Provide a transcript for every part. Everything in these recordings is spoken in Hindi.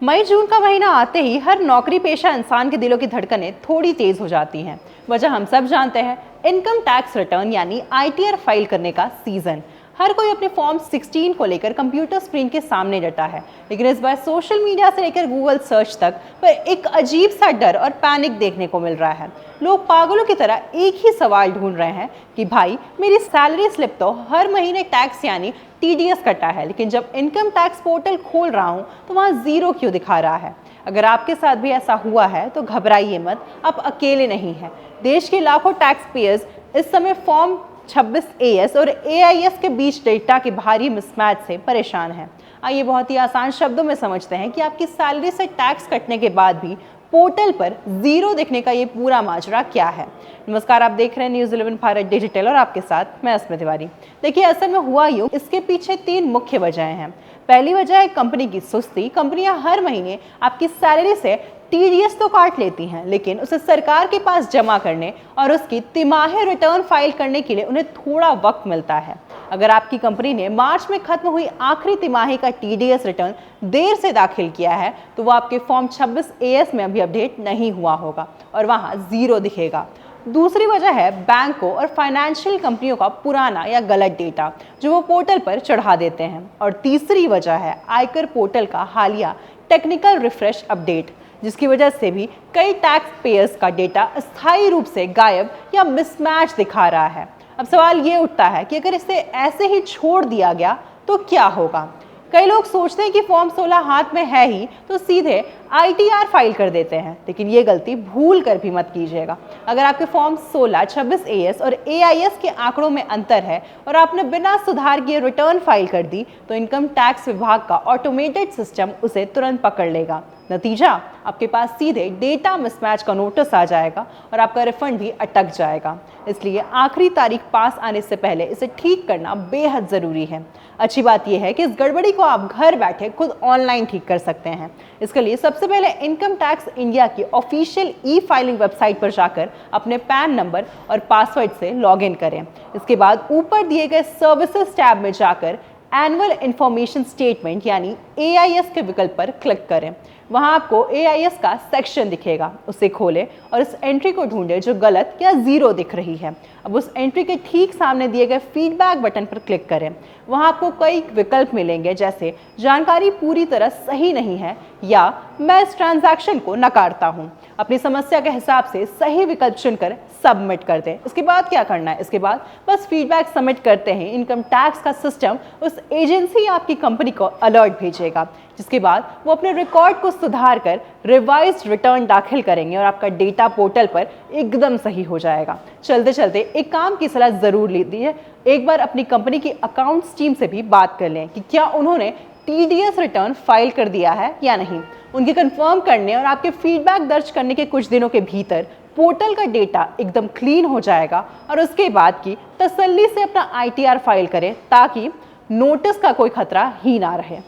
मई जून का महीना आते ही हर नौकरी पेशा इंसान के दिलों की धड़कनें थोड़ी तेज हो जाती हैं। वजह हम सब जानते हैं, इनकम टैक्स रिटर्न यानी आईटीआर फाइल करने का सीजन। हर कोई अपने फॉर्म 16 को लेकर कंप्यूटर स्क्रीन के सामने डटा है, लेकिन इस बार सोशल मीडिया से लेकर गूगल सर्च तक पर एक अजीब सा डर और पैनिक देखने को मिल रहा है। लोग पागलों की तरह एक ही सवाल ढूंढ रहे हैं कि भाई मेरी सैलरी स्लिप तो हर महीने टैक्स यानी टीडीएस कटा है, लेकिन जब इनकम टैक्स पोर्टल खोल रहा हूं तो वहां जीरो क्यों दिखा रहा है। अगर आपके साथ भी ऐसा हुआ है तो घबराइए मत, आप अकेले नहीं हैं। देश के लाखों टैक्स पेयर्स इस समय फॉर्म 26 एएस और एआईएस के बीच डेटा के भारी मिसमैच से परेशान हैं। आइए बहुत ही आसान शब्दों में समझते हैं कि आपकी सैलरी से टैक्स कटने के बाद भी पोर्टल पर जीरो दिखने का ये पूरा माजरा क्या है। नमस्कार, आप देख रहे हैं न्यूज़ 11 भारत डिजिटल और आपके साथ मैं अस्मिता तिवारी। देखिए, असल में हुआ यूं, इसके पीछे 3 मुख्य वजहें हैं। पहली वजह है कंपनी की सुस्ती। कंपनियां हर महीने आपकी सैलरी से टीडीएस तो काट लेती हैं, लेकिन उसे सरकार के पास जमा करने और उसकी तिमाही रिटर्न फाइल करने के लिए उन्हें थोड़ा वक्त मिलता है। अगर आपकी कंपनी ने मार्च में खत्म हुई आखिरी तिमाही का टीडीएस रिटर्न देर से दाखिल किया है तो वो आपके फॉर्म 26 एएस में अभी अपडेट नहीं हुआ होगा और वहां जीरो दिखेगा। दूसरी वजह है बैंकों और फाइनेंशियल कंपनियों का पुराना या गलत डेटा जो वो पोर्टल पर चढ़ा देते हैं। और तीसरी वजह है आयकर पोर्टल का हालिया टेक्निकल रिफ्रेश अपडेट, जिसकी वजह से भी कई टैक्स पेयर्स का डेटा अस्थायी रूप से गायब या मिसमैच दिखा रहा है। अब सवाल ये उठता है कि अगर इसे ऐसे ही छोड़ दिया गया तो क्या होगा। कई लोग सोचते हैं कि फॉर्म 16 हाथ में है ही तो सीधे आईटीआर फाइल कर देते हैं, लेकिन ये गलती भूल कर भी मत कीजिएगा। अगर आपके फॉर्म 16, 26 एएस और एआईएस के आंकड़ों में अंतर है और आपने बिना सुधार किए रिटर्न फाइल कर दी तो इनकम टैक्स विभाग का ऑटोमेटेड सिस्टम उसे तुरंत पकड़ लेगा। नतीजा, आपके पास सीधे डेटा मिसमैच का नोटिस आ जाएगा और आपका रिफंड भी अटक जाएगा। इसलिए आखिरी तारीख पास आने से पहले इसे ठीक करना बेहद ज़रूरी है। अच्छी बात यह है कि इस गड़बड़ी को आप घर बैठे खुद ऑनलाइन ठीक कर सकते हैं। इसके लिए सबसे पहले इनकम टैक्स इंडिया की ऑफिशियल ई फाइलिंग वेबसाइट पर जाकर अपने पैन नंबर और पासवर्ड से लॉगिन करें। इसके बाद ऊपर दिए गए सर्विसेज टैब में जाकर एनुअल इंफॉर्मेशन स्टेटमेंट यानी एआईएस के विकल्प पर क्लिक करें। वहां आपको एआईएस का सेक्शन दिखेगा, उसे खोलें और इस एंट्री को ढूंढें जो गलत या जीरो दिख रही है। अब उस एंट्री के ठीक सामने दिए गए फीडबैक बटन पर क्लिक करें। वहां आपको कई विकल्प मिलेंगे, जैसे जानकारी पूरी तरह सही नहीं है या मैं इस ट्रांजैक्शन को नकारता हूं। अपनी समस्या के हिसाब से सही विकल्प चुनकर सबमिट कर दें। इसके बाद क्या करना है? इसके बाद बस फीडबैक सबमिट करते हैं इनकम टैक्स का सिस्टम उस एजेंसी या आपकी कंपनी को अलर्ट भेजेगा, जिसके बाद वो अपने रिकॉर्ड को सुधार कर रिवाइज्ड रिटर्न दाखिल करेंगे और आपका डेटा पोर्टल पर एकदम सही हो जाएगा। चलते चलते एक काम की सलाह जरूर लीजिए, एक बार अपनी कंपनी की अकाउंट्स टीम से भी बात कर लें कि क्या उन्होंने टीडीएस रिटर्न फाइल कर दिया है या नहीं। उनके कंफर्म करने और आपके फीडबैक दर्ज करने के कुछ दिनों के भीतर पोर्टल का डेटा एकदम क्लीन हो जाएगा और उसके बाद की तसल्ली से अपना आईटीआर फाइल करें ताकि नोटिस का कोई खतरा ही ना रहे।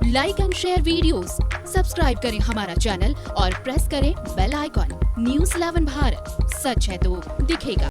Like and share videos, subscribe करें हमारा चैनल और प्रेस करें बेल आइकॉन। न्यूज़ 11 भारत, सच है तो दिखेगा।